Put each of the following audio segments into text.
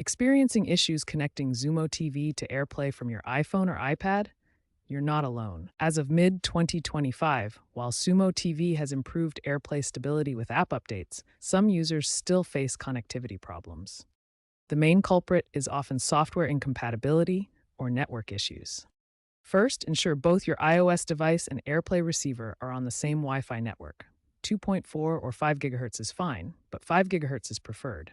Experiencing issues connecting Xumo TV to AirPlay from your iPhone or iPad? You're not alone. As of mid 2025, while Xumo TV has improved AirPlay stability with app updates, some users still face connectivity problems. The main culprit is often software incompatibility or network issues. First, ensure both your iOS device and AirPlay receiver are on the same Wi Fi network. 2.4 or 5 GHz is fine, but 5 GHz is preferred.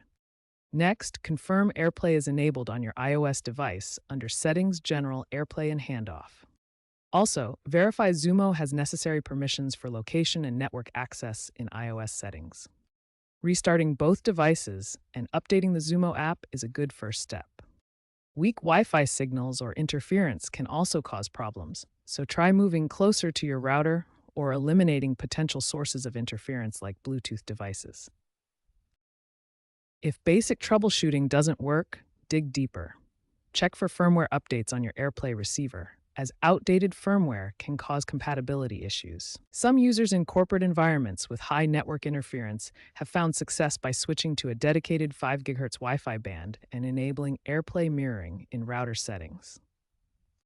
Next, confirm AirPlay is enabled on your iOS device under Settings, General, AirPlay, and Handoff. Also, verify Xumo has necessary permissions for location and network access in iOS settings. Restarting both devices and updating the Xumo app is a good first step. Weak Wi Fi signals or interference can also cause problems, so try moving closer to your router or eliminating potential sources of interference like Bluetooth devices. If basic troubleshooting doesn't work, dig deeper. Check for firmware updates on your AirPlay receiver, as outdated firmware can cause compatibility issues. Some users in corporate environments with high network interference have found success by switching to a dedicated 5 GHz Wi Fi band and enabling AirPlay mirroring in router settings.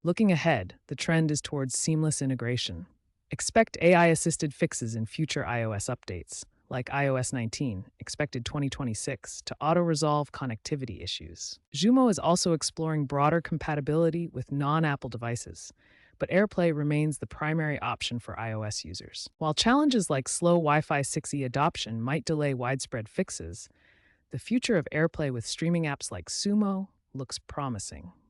Looking ahead, the trend is towards seamless integration. Expect AI assisted fixes in future iOS updates, like iOS 19, expected 2026, to auto-resolve connectivity issues. Xumo is also exploring broader compatibility with non-Apple devices, but AirPlay remains the primary option for iOS users. While challenges like slow Wi-Fi 6E adoption might delay widespread fixes, the future of AirPlay with streaming apps like Xumo looks promising.